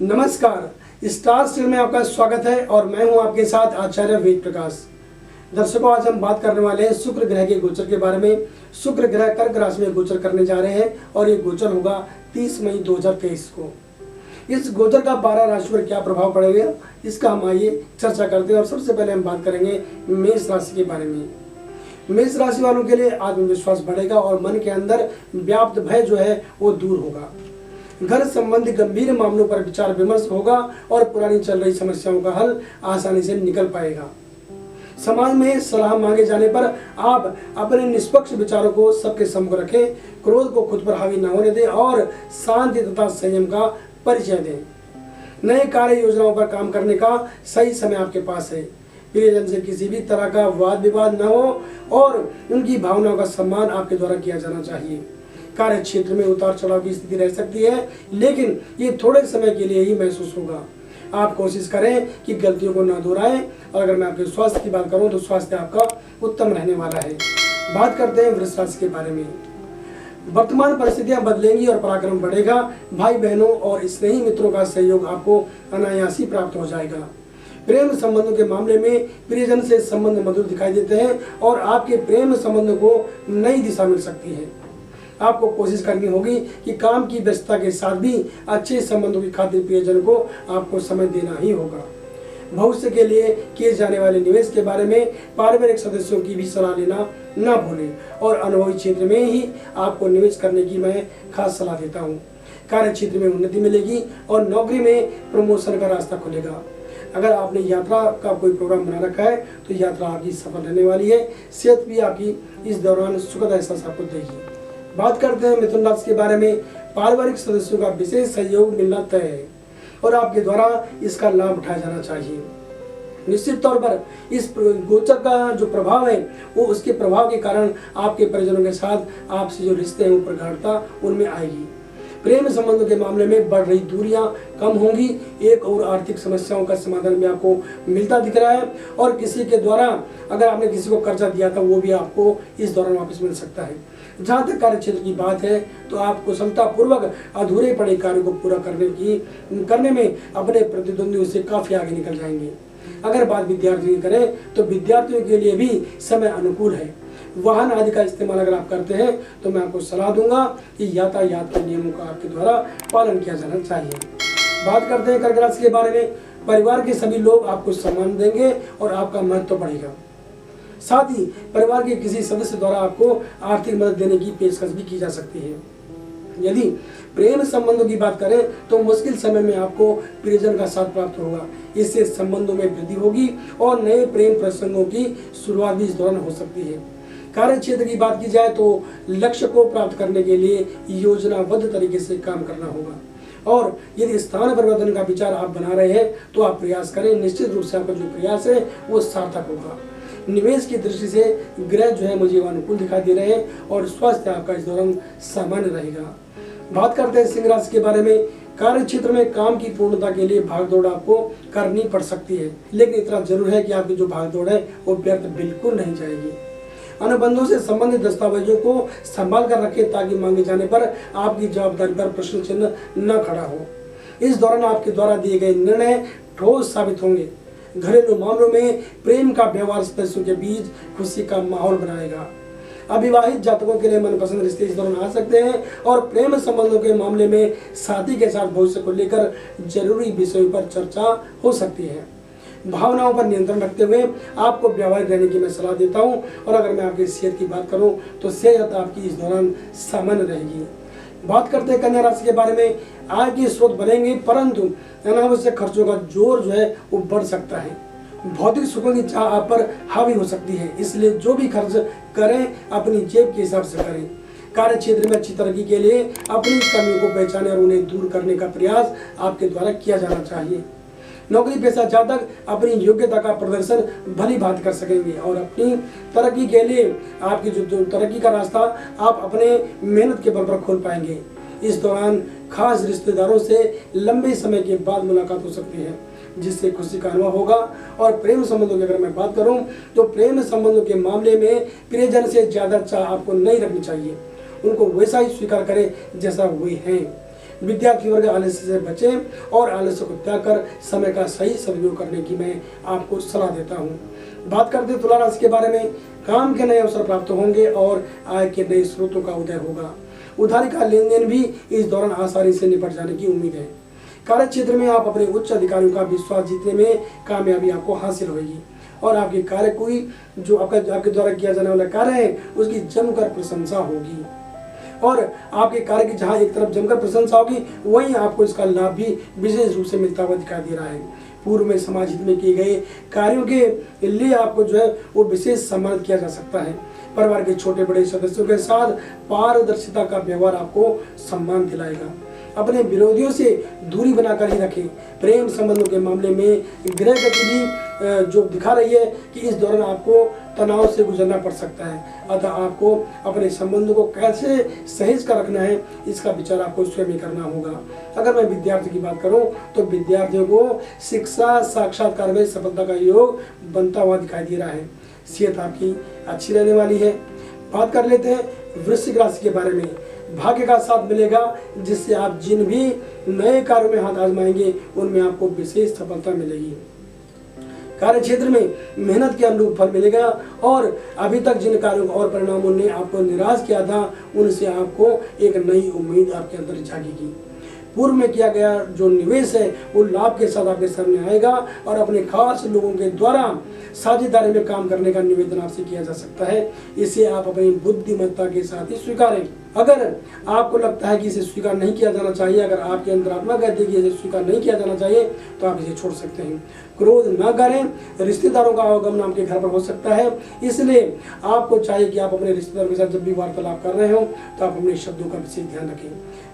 नमस्कार, star steel में आपका स्वागत है और मैं हूं आपके साथ आचार्य वेद प्रकाश। दर्शकों, आज हम बात करने वाले हैं शुक्र ग्रह के गोचर के बारे में। शुक्र ग्रह कर्क राशि में गोचर करने जा रहे हैं और ये गोचर होगा 30 मई 2023 को। इस गोचर का 12 राशि पर क्या प्रभाव पड़ेगा, इसका हम आइए चर्चा करते हैं। और सबसे पहले हम बात करेंगे मेष राशि के बारे में। मेष राशि वालों के लिए आत्मविश्वास बढ़ेगा और मन के अंदर व्याप्त भय जो है वो दूर होगा। घर संबंधी गंभीर मामलों पर विचार विमर्श होगा और पुरानी चल रही समस्याओं का हल आसानी से निकल पाएगा। समाज में सलाह मांगे जाने पर आप अपने निष्पक्ष विचारों को सबके सम्मुख रखें, क्रोध को खुद पर हावी न होने दें और शांति तथा संयम का परिचय दें। नए कार्य योजनाओं पर काम करने का सही समय आपके पास है। प्रियजन से किसी भी तरह का वाद विवाद न हो और उनकी भावनाओं का सम्मान आपके द्वारा किया जाना चाहिए। कार्य क्षेत्र में उतार चढ़ाव की स्थिति रह सकती है, लेकिन ये थोड़े समय के लिए ही महसूस होगा। आप कोशिश करें कि गलतियों को न दोहराएं। और अगर मैं आपके स्वास्थ्य की बात करूं तो स्वास्थ्य आपका उत्तम रहने वाला है। बात करते हैं वृष राशि के बारे में। वर्तमान परिस्थितियां बदलेंगी और पराक्रम बढ़ेगा। भाई बहनों और स्नेही मित्रों का सहयोग आपको अनायास ही प्राप्त हो जाएगा। प्रेम संबंधों के मामले में प्रियजन से संबंध मधुर दिखाई देते हैं और आपके प्रेम संबंध को नई दिशा मिल सकती है। आपको कोशिश करनी होगी कि काम की व्यस्तता के साथ भी अच्छे संबंधों की खातिर प्रियजन को आपको समय देना ही होगा। भविष्य के लिए किए जाने वाले निवेश के बारे में पारिवारिक सदस्यों की भी सलाह लेना न भूलें और अनुभवी क्षेत्र में ही आपको निवेश करने की मैं खास सलाह देता हूँ। कार्य क्षेत्र में उन्नति मिलेगी और नौकरी में प्रमोशन का रास्ता खुलेगा। अगर आपने यात्रा का कोई प्रोग्राम बना रखा है तो यात्रा आपकी सफल रहने वाली है। सेहत भी आपकी इस दौरान सुखद एहसास आपको देगी। बात करते हैं मिथुन राशि के बारे में। पारिवारिक सदस्यों का विशेष सहयोग मिलना तय है और आपके द्वारा इसका लाभ उठाया जाना चाहिए। निश्चित तौर पर इस गोचर का जो प्रभाव है वो उसके प्रभाव के कारण आपके परिजनों के साथ आपसे जो रिश्ते हैं वो प्रगाढ़ता उनमें आएगी। प्रेम संबंधों के मामले में बढ़ रही दूरियां कम होंगी। एक और आर्थिक समस्याओं का समाधान भी आपको मिलता दिख रहा है और किसी के द्वारा अगर आपने किसी को कर्जा दिया था वो भी आपको इस दौरान वापस मिल सकता है। जहाँ तक कार्य क्षेत्र की बात है तो आप कुशलता पूर्वक अधूरे पड़े कार्य को पूरा करने में अपने प्रतिद्वंदियों से काफी आगे निकल जाएंगे। अगर बात विद्यार्थियों की करें तो विद्यार्थियों के लिए भी समय अनुकूल है। वाहन आदि का इस्तेमाल अगर आप करते हैं तो मैं आपको सलाह दूंगा कि यातायात के नियमों का आपके द्वारा पालन किया जाना चाहिए। बात करते हैं कर्क राशि के बारे में। परिवार के सभी लोग आपको सम्मान देंगे और आपका महत्व बढ़ेगा। साथ ही परिवार के किसी सदस्य द्वारा आपको आर्थिक मदद देने की पेशकश भी की जा सकती है। यदि प्रेम संबंधों की बात करें तो मुश्किल समय में आपको प्रियजन का साथ प्राप्त होगा। इससे संबंधों में वृद्धि होगी और नए प्रेम प्रसंगों की शुरुआत भी इस दौरान हो सकती है। कार्य क्षेत्र की बात की जाए तो लक्ष्य को प्राप्त करने के लिए योजनाबद्ध तरीके से काम करना होगा और यदि स्थान परिवर्तन का विचार आप बना रहे हैं तो आप प्रयास करें। निश्चित रूप से आपका जो प्रयास है वो सार्थक होगा। निवेश की दृष्टि से ग्रह जो है मुझे अनुकूल दिखाई दे रहे हैं और स्वास्थ्य आपका इस दौरान सामान्य रहेगा। बात करते हैं सिंह राशि के बारे में। कार्य क्षेत्र में काम की पूर्णता के लिए भागदौड़ आपको करनी पड़ सकती है, लेकिन इतना जरूर है कि आपकी जो भागदौड़ है वो व्यर्थ बिल्कुल नहीं जाएगी। अनुबंधों से संबंधित दस्तावेजों को संभाल कर रखें ताकि मांगे जाने पर आपकी जवाबदारी पर प्रश्न चिन्ह न खड़ा हो। इस दौरान आपके द्वारा दिए गए निर्णय ठोस साबित होंगे। घरेलू मामलों में प्रेम का व्यवहार सदस्यों के बीच खुशी का माहौल बनाएगा। अविवाहित जातकों के लिए मनपसंद रिश्ते इस दौरान आ सकते हैं और प्रेम संबंधों के मामले में साथी के साथ भविष्य को लेकर जरूरी विषयों पर चर्चा हो सकती है। भावनाओं पर नियंत्रण रखते हुए आपको व्यावहारिक रहने की मैं सलाह देता हूं और अगर मैं आपकी सेहत की बात करूं तो सेहत आपकी इस दौरान सामान्य रहेगी। बात करते हैं कन्या राशि के बारे में। आय के स्रोत बढ़ेंगे परंतु अनावश्यक खर्चों का जोर जो है वो बढ़ सकता है। भौतिक सुखों की चाह आप पर हावी हो सकती है, इसलिए जो भी खर्च करें अपनी जेब के हिसाब से करें। कार्य क्षेत्र में अच्छी तरक्की के लिए अपनी कमियों को पहचाने और उन्हें दूर करने का प्रयास आपके द्वारा किया जाना चाहिए। नौकरी पेशा जातक अपनी योग्यता का प्रदर्शन भली भांति कर सकेंगे और अपनी तरक्की के लिए आपकी जो तरक्की का रास्ता आप अपने मेहनत के बल पर खोल पाएंगे। इस दौरान खास रिश्तेदारों से लंबे समय के बाद मुलाकात हो सकती है जिससे खुशी का अनुभव होगा। और प्रेम संबंधों की अगर मैं बात करूं तो प्रेम संबंधों के मामले में प्रियजन से ज्यादा चाह आपको नहीं रखनी चाहिए। उनको वैसा ही स्वीकार करें जैसा वे हैं। विद्यार्थी वर्ग आलस्य से बचें और आलस्य को त्याग कर समय का सही सदुपयोग करने की मैं आपको सलाह देता हूँ। बात करते हैं तुला राशि के बारे में। काम के नए अवसर प्राप्त होंगे और आय के नए स्रोतों का उदय होगा। उधारी का लेन देन भी इस दौरान आसानी से निपट जाने की उम्मीद है। कार्य क्षेत्र में आप अपने उच्च अधिकारियों का विश्वास जीतने में कामयाबी आपको हासिल होगी और आपके कार्य कोई जो आपके द्वारा किया जाने वाला कार्य है उसकी जमकर प्रशंसा होगी और आपके कार्य की जहाँ एक तरफ जमकर प्रशंसा होगी वहीं आपको इसका लाभ भी विशेष रूप से मिलता हुआ दिखाई दे रहा है। पूर्व में समाज हित में किए गए कार्यों के लिए आपको जो है वो विशेष सम्मानित किया जा सकता है। परिवार के छोटे बड़े सदस्यों के साथ पारदर्शिता का व्यवहार आपको सम्मान दिलाएगा। अपने विरोधियों से दूरी बनाकर ही रखें। प्रेम संबंधों के मामले में ग्रह गति भी जो दिखा रही है कि इस दौरान आपको तनाव से गुजरना पड़ सकता है। अतः आपको अपने संबंधों को कैसे सहेज कर रखना है इसका विचार आपको स्वयं ही करना होगा। अगर मैं विद्यार्थी की बात करूं तो विद्यार्थियों को शिक्षा साक्षात्कार में सफलता का योग बनता हुआ दिखाई दे रहा है। सेहत आपकी अच्छी रहने वाली है। बात कर लेते हैं वृश्चिक राशि के बारे में। भाग्य का साथ मिलेगा जिससे आप जिन भी नए कार्यों में हाथ आजमाएंगे उनमें आपको विशेष सफलता मिलेगी। कार्य क्षेत्र में मेहनत के अनुरूप फल मिलेगा और अभी तक जिन कार्यों और परिणामों ने आपको निराश किया था उनसे आपको एक नई उम्मीद आपके अंदर जागेगी। पूर्व में किया गया जो निवेश है वो लाभ के साथ आपके सामने आएगा और अपने खास लोगों के द्वारा साझेदारी में काम करने का निवेदन आपसे किया जा सकता है। इसे आप अपनी बुद्धिमत्ता के साथ ही स्वीकारें। अगर आपको लगता है कि इसे स्वीकार नहीं किया जाना चाहिए, अगर आपके अंतरात्मा कहती है कि इसे स्वीकार नहीं किया जाना चाहिए तो आप इसे छोड़ सकते हैं। क्रोध न करें। रिश्तेदारों का आवागमन आपके घर पर हो सकता है, इसलिए आपको चाहिए कि आप अपने रिश्तेदारों के साथ जब भी वार्तालाप कर रहे हो तो आप अपने शब्दों का विशेष ध्यान रखें।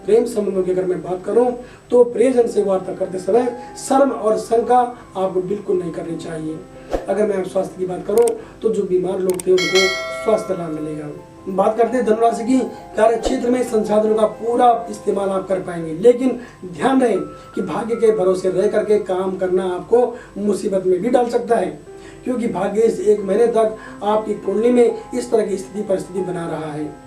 प्रेम संबंधों की अगर मैं बात करूं तो प्रियजन से वार्ता करते समय शर्म और शंका आपको बिल्कुल नहीं करनी चाहिए। अगर मैं स्वास्थ्य की बात करूं तो जो बीमार लोग थे उनको स्वास्थ्य लाभ मिलेगा। बात करते हैं धनुराशि की। कार्य क्षेत्र में संसाधनों का पूरा इस्तेमाल आप कर पाएंगे, लेकिन ध्यान रहे कि भाग्य के भरोसे रह करके काम करना आपको मुसीबत में भी डाल सकता है, क्योंकि भाग्य इस एक महीने तक आपकी कुंडली में इस तरह की स्थिति परिस्थिति बना रहा है।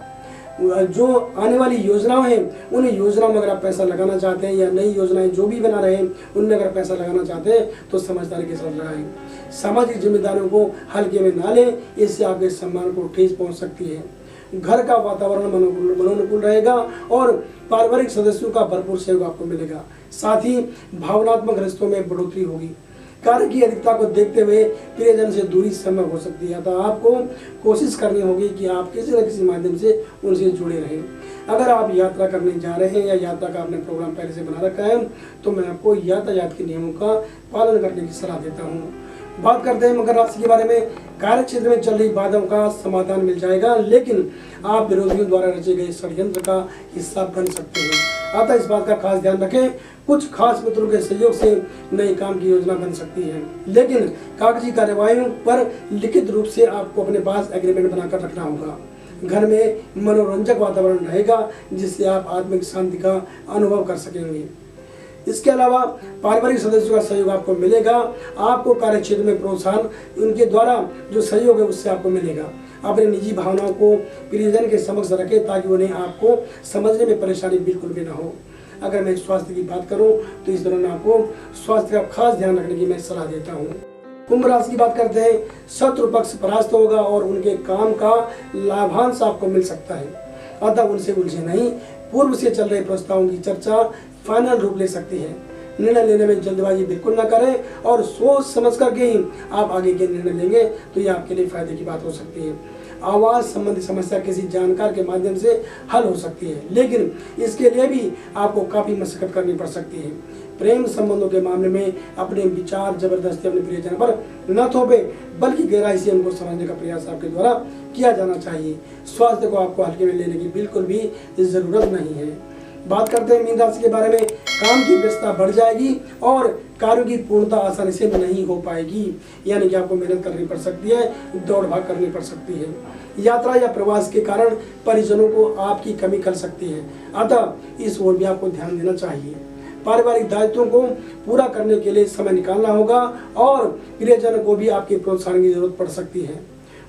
जो आने वाली योजनाएं हैं उन योजनाओं में अगर आप पैसा लगाना चाहते हैं या नई योजनाएं जो भी बना रहे हैं उनमें अगर पैसा लगाना चाहते हैं तो समझदारी के साथ लगाएं। सामाजिक जिम्मेदारियों को हल्के में ना लें, इससे आपके सम्मान को ठेस पहुंच सकती है। घर का वातावरण मनोनुकूल रहेगा और पारिवारिक सदस्यों का भरपूर सहयोग आपको मिलेगा। साथ ही भावनात्मक रिश्तों में बढ़ोतरी होगी। कार्य की अधिकता को देखते हुए प्रियजन से दूरी संभव हो सकती है, तो आपको कोशिश करनी होगी कि आप किसी न किसी माध्यम से उनसे जुड़े रहें। अगर आप यात्रा करने जा रहे हैं या यात्रा का आपने प्रोग्राम पहले से बना रखा है तो मैं आपको यातायात के नियमों का पालन करने की सलाह देता हूँ। बात करते हैं मकर राशि के बारे में। कार्य क्षेत्र में चल रही बाधाओं का समाधान मिल जाएगा, लेकिन आप विरोधियों द्वारा रचे गए षड्यंत्र का हिस्सा बन सकते हैं। अतः इस बात का खास ध्यान रखें। कुछ खास मित्रों के सहयोग से नए काम की योजना बन सकती है, लेकिन कागजी कार्यवाहियों पर लिखित रूप से आपको अपने पास एग्रीमेंट बनाकर रखना होगा। घर में मनोरंजक वातावरण रहेगा जिससे आप आत्मिक शांति का अनुभव कर सकेंगे। इसके अलावा पारिवारिक सदस्यों का सहयोग आपको मिलेगा। आपको कार्य क्षेत्र में प्रोत्साहन उनके द्वारा जो सहयोग है उससे आपको मिलेगा। अपनी निजी भावनाओं को प्रियजन के समक्ष रखें ताकि उन्हें आपको समझने में परेशानी बिल्कुल भी ना हो। अगर मैं स्वास्थ्य की बात करूं तो इस दौरान आपको स्वास्थ्य का खास ध्यान रखने की मैं सलाह देता हूं। कुंभ राशि की बात करते हैं। शत्रु पक्ष परास्त होगा और उनके काम का लाभांश आपको मिल सकता है, अतः उनसे उलझे नहीं। पूर्व से चल रहे प्रस्तावों की चर्चा फाइनल रूप ले सकती है। निर्णय लेने में जल्दबाजी बिल्कुल ना करें और सोच समझ करके ही आप आगे के निर्णय लेंगे तो ये आपके लिए फायदे की बात हो सकती है। आवाज संबंधी समस्या किसी जानकार के माध्यम से हल हो सकती है, लेकिन इसके लिए भी आपको काफी मशक्कत करनी पड़ सकती है। प्रेम संबंधों के मामले में अपने विचार जबरदस्ती अपने प्रियजन पर न थोपे, बल्कि गहराई से उनको समझने का प्रयास आपके द्वारा किया जाना चाहिए। स्वास्थ्य को आपको हल्के में लेने की बिल्कुल भी जरूरत नहीं है। बात करते हैं मीन राशि के बारे में। काम की व्यस्तता बढ़ जाएगी और कार्यों की पूर्णता आसानी से नहीं हो पाएगी, यानी कि आपको मेहनत करनी पड़ सकती है, दौड़ भाग करनी पड़ सकती है। यात्रा या प्रवास के कारण परिजनों को आपकी कमी कर सकती है, अतः इस ओर भी आपको ध्यान देना चाहिए। पारिवारिक दायित्वों को पूरा करने के लिए समय निकालना होगा और प्रियजन को भी आपके प्रोत्साहन की जरूरत पड़ सकती है।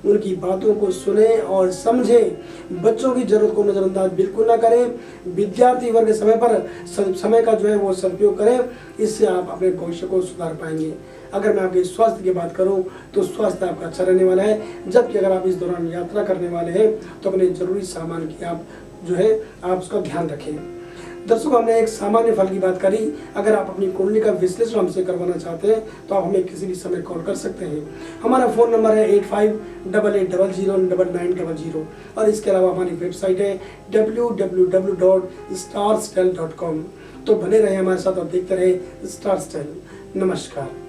उनकी बातों को सुने और समझें। बच्चों की जरूरत को नज़रअंदाज बिल्कुल ना करें। विद्यार्थी वर्ग समय पर समय का जो है वो सदुपयोग करें, इससे आप अपने भविष्य को सुधार पाएंगे। अगर मैं आपके स्वास्थ्य की बात करूं तो स्वास्थ्य आपका अच्छा रहने वाला है। जबकि अगर आप इस दौरान यात्रा करने वाले हैं तो अपने जरूरी सामान की आप जो है आप उसका ध्यान रखें। दर्शकों, हमने एक सामान्य फल की बात करी। अगर आप अपनी कुंडली का विश्लेषण हमसे करवाना चाहते हैं तो आप हमें किसी भी समय कॉल कर सकते हैं। हमारा फ़ोन नंबर है 8588009900 और इसके अलावा हमारी वेबसाइट है www.starstyle.com। तो बने रहे हमारे साथ और देखते रहे स्टार स्टाइल। नमस्कार।